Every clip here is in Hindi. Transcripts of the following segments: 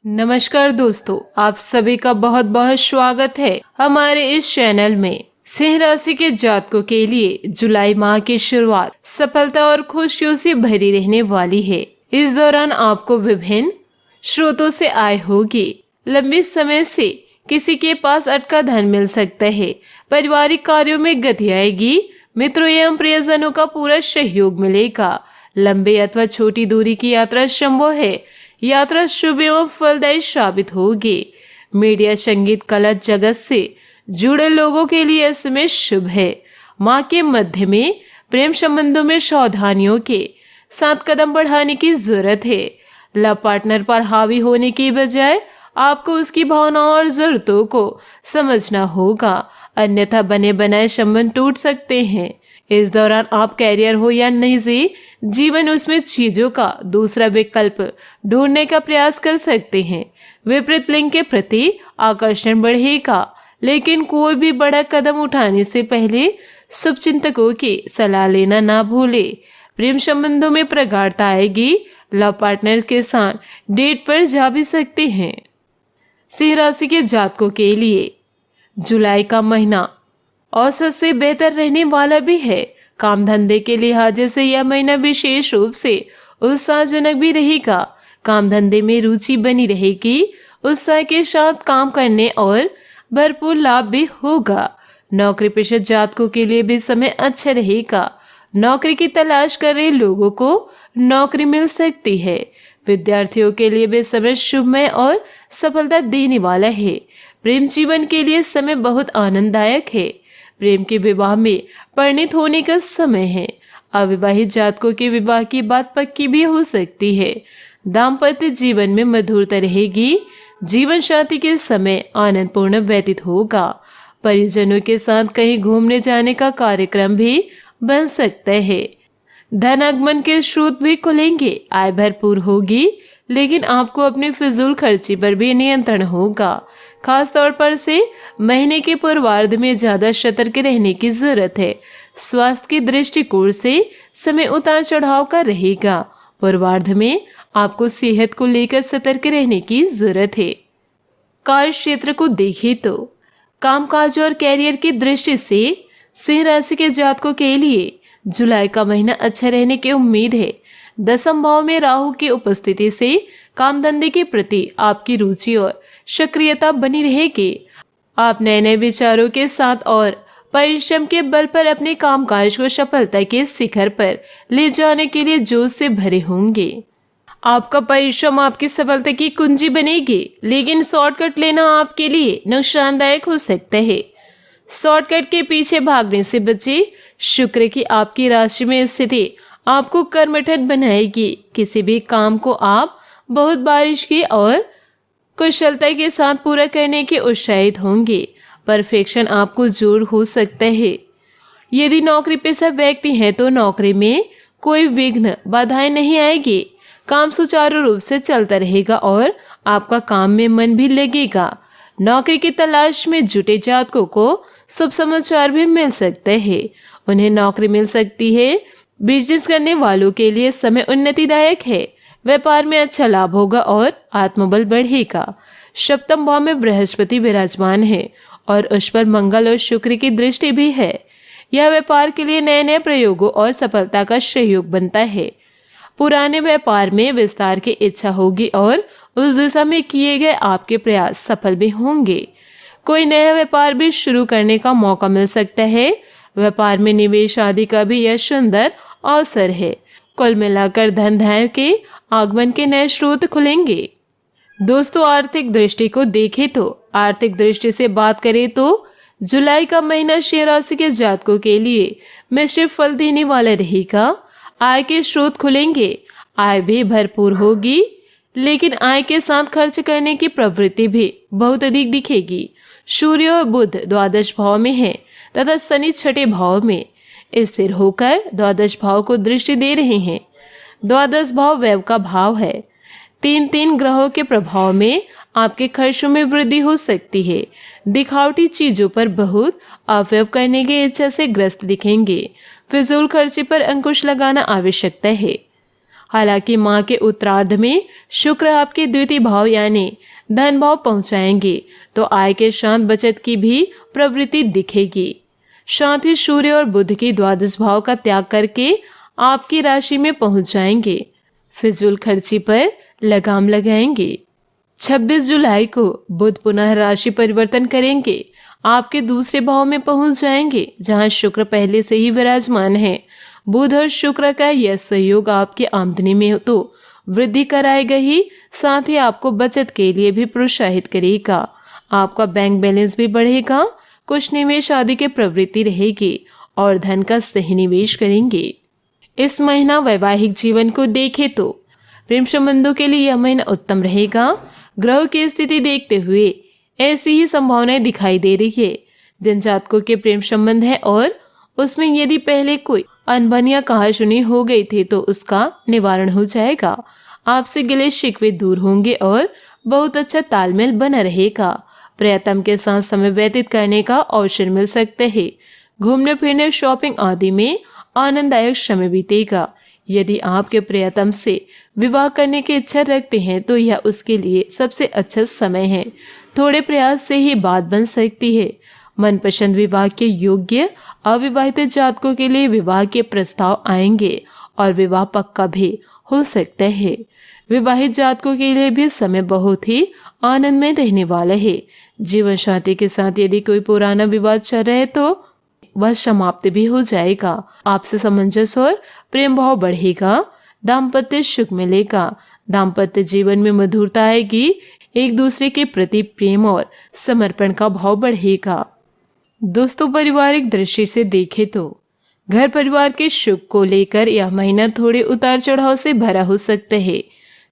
नमस्कार दोस्तों, आप सभी का बहुत बहुत स्वागत है हमारे इस चैनल में। सिंह राशि के जातकों के लिए जुलाई माह की शुरुआत सफलता और खुशियों से भरी रहने वाली है। इस दौरान आपको विभिन्न स्रोतों से आय होगी। लंबे समय से किसी के पास अटका धन मिल सकता है। पारिवारिक कार्यों में गति आएगी। मित्रों एवं प्रियजनों का पूरा सहयोग मिलेगा। लंबे अथवा छोटी दूरी की यात्रा संभव है। यात्रा शुभ एवं फलदायी साबित होगी। मीडिया, संगीत, कला जगत से जुड़े लोगों के लिए समय शुभ है। माह के मध्य में प्रेम संबंधों में सावधानियों के साथ कदम बढ़ाने की जरूरत है। लव पार्टनर पर हावी होने की बजाय आपको उसकी भावनाओं और जरूरतों को समझना होगा, अन्यथा बने बनाए संबंध टूट सकते हैं। इस दौरान आप कैरियर हो या निजी जीवन, उसमें चीजों का दूसरा विकल्प ढूंढने का प्रयास कर सकते हैं। विपरीत लिंग के प्रति आकर्षण बढ़ेगा, लेकिन कोई भी बड़ा कदम उठाने से पहले शुभचिंतकों की सलाह लेना ना भूले। प्रेम संबंधों में प्रगाढ़ता आएगी। लव पार्टनर के साथ डेट पर जा भी सकते हैं। सिंह राशि के जातकों के लिए जुलाई का महीना औसत से बेहतर रहने वाला भी है। काम धंधे के लिहाज से यह महीना विशेष रूप से उत्साहजनक भी रहेगा। काम धंधे में रुचि बनी रहेगी। उत्साह के साथ काम करने और भरपूर लाभ भी होगा। नौकरी पेशा जातकों के लिए भी समय अच्छा रहेगा। नौकरी की तलाश कर रहे लोगों को नौकरी मिल सकती है। विद्यार्थियों के लिए भी समय शुभमय और सफलता देने वाला है। प्रेम जीवन के लिए समय बहुत आनंददायक है। प्रेम के विवाह में परिणित होने का समय है। अविवाहित जातकों के विवाह की बात पक्की भी हो सकती है। दाम्पत्य जीवन में मधुरता रहेगी। जीवन साथी के समय आनंदपूर्ण व्यतीत होगा। परिजनों के साथ कहीं घूमने जाने का कार्यक्रम भी बन सकता है। धन आगमन के स्रोत भी खुलेंगे। आय भरपूर होगी, लेकिन आपको अपने फिजूल खर्ची पर भी नियंत्रण होगा। खास तौर पर से महीने के पूर्वार्ध में ज्यादा सतर्क रहने की जरूरत है। स्वास्थ्य के दृष्टिकोण से समय उतार चढ़ाव का रहेगा। पूर्वार्ध में आपको सेहत को लेकर सतर्क रहने की जरूरत है। कार्य क्षेत्र को देखें तो कामकाज और कैरियर की दृष्टि से सिंह राशि के जातकों के लिए जुलाई का महीना अच्छा रहने की उम्मीद है। दसम भाव में राहु की उपस्थिति से काम धंधे के प्रति आपकी रुचि और सक्रियता बनी रहेगी। आप नए नए विचारों के साथ और परिश्रम के बल पर अपने कामकाज को सफलता के शिखर पर ले जाने के लिए जोश से भरे होंगे। आपका परिश्रम आपकी सफलता की कुंजी बनेगी, लेकिन शॉर्टकट लेना आपके लिए नुकसानदायक हो सकता है। शॉर्टकट के पीछे भागने से बचे। शुक्र की आपकी राशि में स्थिति आपको कर्मठत बनाएगी। किसी भी काम को आप बहुत बारिश की और कुशलता के साथ पूरा करने के उत्साहित होंगे। परफेक्शन आपको जोर हो सकता है। यदि नौकरी पेशा व्यक्ति हैं तो नौकरी में कोई विघ्न बाधाएं नहीं आएगी। काम सुचारू रूप से चलता रहेगा और आपका काम में मन भी लगेगा। नौकरी की तलाश में जुटे जातकों को शुभ समाचार भी मिल सकते हैं। उन्हें नौकरी मिल सकती है। बिजनेस करने वालों के लिए समय उन्नतिदायक है। व्यापार में अच्छा लाभ होगा और आत्मबल बढ़ेगा। सप्तम भाव में बृहस्पति विराजमान है और उस पर मंगल और शुक्र की दृष्टि भी है। यह व्यापार के लिए नए नए प्रयोगों और सफलता का सहयोग बनता है। पुराने व्यापार में विस्तार की इच्छा होगी और उस दिशा में किए गए आपके प्रयास सफल भी होंगे। कोई नया व्यापार भी शुरू करने का मौका मिल सकता है। व्यापार में निवेश आदि का भी यह सुंदर अवसर है। कुल मिलाकर धन धान्य के आगमन के नए स्रोत खुलेंगे। दोस्तों, आर्थिक दृष्टि को देखें तो आर्थिक दृष्टि से बात करें तो जुलाई का महीना सिंह राशि के जातकों के लिए मिश्रित फल देने वाला रहेगा। आय के स्रोत खुलेंगे। आय भी भरपूर होगी, लेकिन आय के साथ खर्च करने की प्रवृत्ति भी बहुत अधिक दिखेगी। सूर्य और बुध द्वादश भाव में है तथा शनि छठे भाव में स्थिर होकर द्वादश भाव को दृष्टि दे रहे हैं। द्वादश भाव व्यय का भाव है। तीन ग्रहों के प्रभाव में आपके खर्चों में वृद्धि हो सकती है। दिखावटी चीजों पर बहुत अपव्यय करने की इच्छा से ग्रस्त दिखेंगे। फिजूल खर्चे पर अंकुश लगाना आवश्यकता है। हालांकि माह के उत्तरार्ध में शुक्र आपके द्वितीय भाव यानी धन भाव पहुंचाएंगे तो आय के शांत बचत की भी प्रवृत्ति दिखेगी। साथ ही सूर्य और बुध की द्वादश भाव का त्याग करके आपकी राशि में पहुंच जाएंगे। फिजूल खर्ची पर लगाम लगाएंगे। 26 जुलाई को बुध पुनः राशि परिवर्तन करेंगे, आपके दूसरे भाव में पहुंच जाएंगे जहां शुक्र पहले से ही विराजमान है। बुध और शुक्र का यह सहयोग आपकी आमदनी में तो वृद्धि कराएगा ही, साथ ही आपको बचत के लिए भी प्रोत्साहित करेगा। आपका बैंक बैलेंस भी बढ़ेगा। कुछ निवेश आदि की प्रवृत्ति रहेगी और धन का सही निवेश करेंगे। इस महीना वैवाहिक जीवन को देखें तो प्रेम संबंधों के लिए यह महीना उत्तम रहेगा। ग्रह की स्थिति देखते हुए ऐसी ही संभावनाएं दिखाई दे रही है। जिन जातकों के प्रेम संबंध है और उसमें यदि पहले कोई अनबन या कहासुनी हो गई थी तो उसका निवारण हो जाएगा। आपसे गिले शिकवे दूर होंगे और बहुत अच्छा तालमेल बना रहेगा। प्रियतम के साथ समय व्यतीत करने का अवसर मिल सकते हैं। घूमने फिरने, शॉपिंग आदि में आनंददायक समय बीतेगा। यदि आपके प्रियतम से विवाह करने की इच्छा रखते हैं तो यह उसके लिए सबसे अच्छा समय है। थोड़े प्रयास से ही बात बन सकती है। मनपसंद विवाह के योग्य अविवाहित जातकों के लिए विवाह के प्रस्ताव आएंगे और विवाह पक्का भी हो सकता है। विवाहित जातकों के लिए भी समय बहुत ही आनंद में रहने वाला है। जीवन साथी के साथ यदि कोई पुराना विवाद चल रहा है तो वह समाप्त भी हो जाएगा। आपसे सामंजस्य और प्रेम भाव बढ़ेगा। दाम्पत्य सुख मिलेगा। दाम्पत्य जीवन में मधुरता आएगी। एक दूसरे के प्रति प्रेम और समर्पण का भाव बढ़ेगा। दोस्तों, पारिवारिक दृष्टि से देखें तो घर परिवार के सुख को लेकर यह महीना थोड़े उतार चढ़ाव से भरा हो सकता है।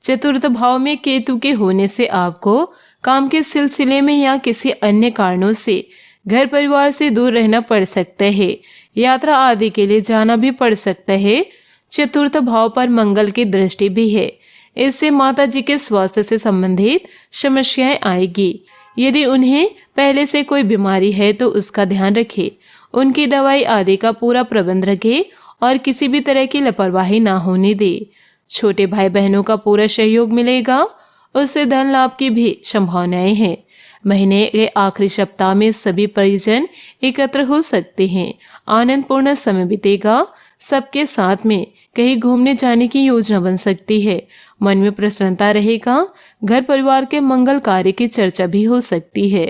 चतुर्थ भाव में केतु के होने से आपको काम के सिलसिले में या किसी अन्य कारणों से घर परिवार से दूर रहना पड़ सकता है। यात्रा आदि के लिए जाना भी पड़ सकता है। चतुर्थ भाव पर मंगल की दृष्टि भी है। इससे माता जी के स्वास्थ्य से संबंधित समस्याएं आएगी। यदि उन्हें पहले से कोई बीमारी है तो उसका ध्यान रखें। उनकी दवाई आदि का पूरा प्रबंध रखें और किसी भी तरह की लापरवाही ना होने दे। छोटे भाई बहनों का पूरा सहयोग मिलेगा। उससे धन लाभ की भी संभावनाएं हैं। महीने के आखिरी सप्ताह में सभी परिजन एकत्र हो सकते हैं। आनंदपूर्ण समय बीतेगा। सबके साथ में कहीं घूमने जाने की योजना बन सकती है। मन में प्रसन्नता रहेगा। घर परिवार के मंगल कार्य की चर्चा भी हो सकती है।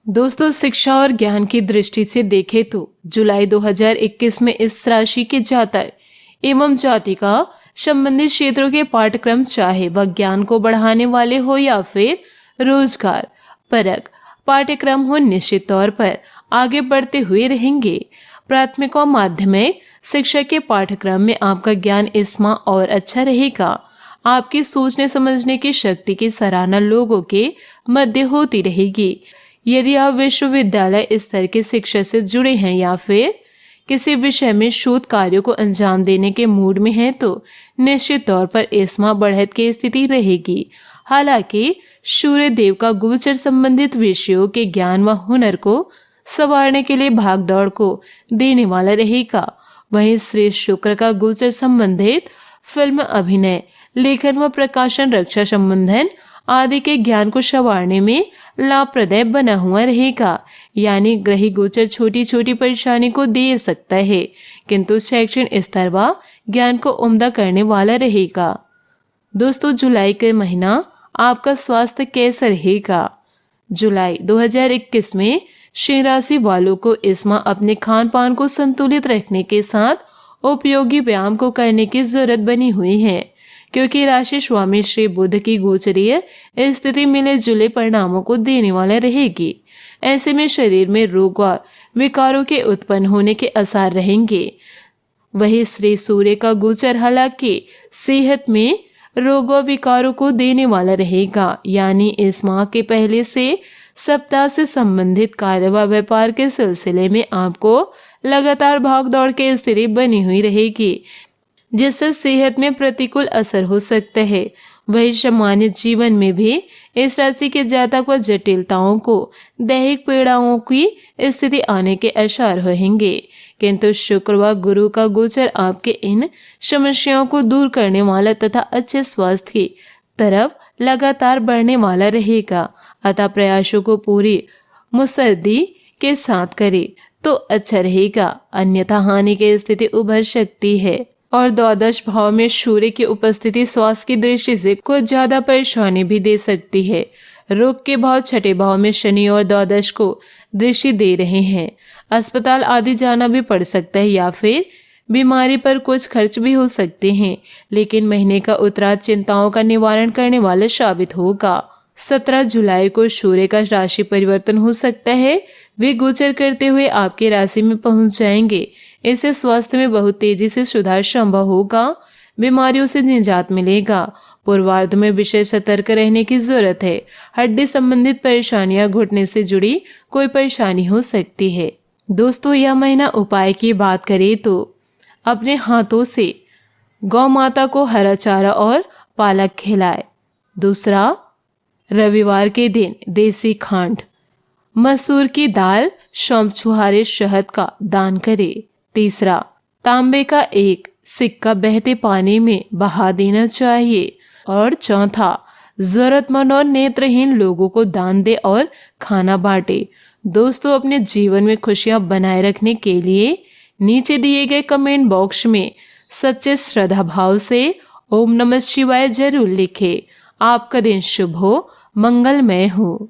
दोस्तों, शिक्षा और ज्ञान की दृष्टि से देखें तो जुलाई 2021 में इस राशि के जातक एवं जातिका संबंधित क्षेत्रों के पाठ्यक्रम, चाहे वह ज्ञान को बढ़ाने वाले हो या फिर रोजगार परक पाठ्यक्रम हो, निश्चित तौर पर आगे बढ़ते हुए रहेंगे। प्राथमिक और माध्यमिक शिक्षा के पाठ्यक्रम में आपका ज्ञान इस माह और अच्छा रहेगा। आपकी सोचने समझने की शक्ति की सराहना लोगों के मध्य होती रहेगी। यदि आप विश्वविद्यालय स्तर की शिक्षा से जुड़े हैं या फिर किसी विषय में शोध कार्यों को अंजाम देने के मूड में हैं तो निश्चित तौर पर इस माह बढ़त की स्थिति रहेगी। हालांकि सूर्य देव का गोचर संबंधित विषयों के ज्ञान व हुनर को संवारने के लिए भाग दौड़ को देने वाला रहेगा। वहीं श्री शुक्र का गोचर संबंधित फिल्म, अभिनय, लेखन व प्रकाशन, रक्षा संबंधन आदि के ज्ञान को संवारने में लाभप्रद बना हुआ रहेगा। यानी ग्रही गोचर छोटी छोटी परेशानी को दे सकता है, किंतु शैक्षणिक स्तर व ज्ञान को उम्दा करने वाला रहेगा। दोस्तों, जुलाई के महीना आपका स्वास्थ्य कैसा रहेगा? जुलाई 2021 में सिंह राशि वालों को इस माह अपने खान पान को संतुलित रखने के साथ उपयोगी व्यायाम को करने की जरूरत बनी हुई है, क्योंकि राशि स्वामी श्री बुध की गोचरीय स्थिति मिले जुले परिणामों को देने वाला रहेगी। ऐसे में शरीर में रोग और विकारों के उत्पन्न होने के आसार रहेंगे। वही श्री सूर्य का गोचर हालांकि सेहत में रोग और विकारों को देने वाला रहेगा। यानी इस माह के पहले से सप्ताह से संबंधित कार्य व व्यापार के सिलसिले में आपको लगातार भाग दौड़ की स्थिति बनी हुई रहेगी, जिससे सेहत में प्रतिकूल असर हो सकता है। वही सामान्य जीवन में भी इस राशि के जातक व जटिलताओं को दैहिक पीड़ाओं की स्थिति आने के आसार रहेंगे, किंतु शुक्र व गुरु का गोचर आपके इन समस्याओं को दूर करने वाला तथा अच्छे स्वास्थ्य की तरफ लगातार बढ़ने वाला रहेगा। अतः प्रयासों को पूरी मुस्तैदी के साथ करें तो अच्छा रहेगा, अन्यथा हानि की स्थिति उभर सकती है। और द्वादश भाव में सूर्य की उपस्थिति स्वास्थ्य की दृष्टि से कुछ ज्यादा परेशानी भी दे सकती है। रोग के भाव छठे भाव में शनि और द्वादश को दृष्टि दे रहे हैं। अस्पताल आदि जाना भी पड़ सकता है या फिर बीमारी पर कुछ खर्च भी हो सकते हैं, लेकिन महीने का उत्तरार्ध चिंताओं का निवारण करने वाला साबित होगा। 17 जुलाई को सूर्य का राशि परिवर्तन हो सकता है। वे गोचर करते हुए आपकी राशि में पहुंच जाएंगे। इससे स्वास्थ्य में बहुत तेजी से सुधार संभव होगा, बीमारियों से निजात मिलेगा। पूर्वार्ध में विशेष सतर्क रहने की जरूरत है। हड्डी संबंधित परेशानियां, घुटने से जुड़ी कोई परेशानी हो सकती है। दोस्तों, यह महीना उपाय की बात करें तो अपने हाथों से गौ माता को हरा चारा और पालक खिलाए। दूसरा, रविवार के दिन देसी खांड, मसूर की दाल, सौंफ, छुहारे, शहद का दान करें। तीसरा, तांबे का एक सिक्का बहते पानी में बहा देना चाहिए। और चौथा, जरूरतमंद और नेत्रहीन लोगों को दान दे और खाना बांटे। दोस्तों, अपने जीवन में खुशियां बनाए रखने के लिए नीचे दिए गए कमेंट बॉक्स में सच्चे श्रद्धा भाव से ओम नमः शिवाय जरूर लिखें। आपका दिन शुभ हो, मंगलमय हो।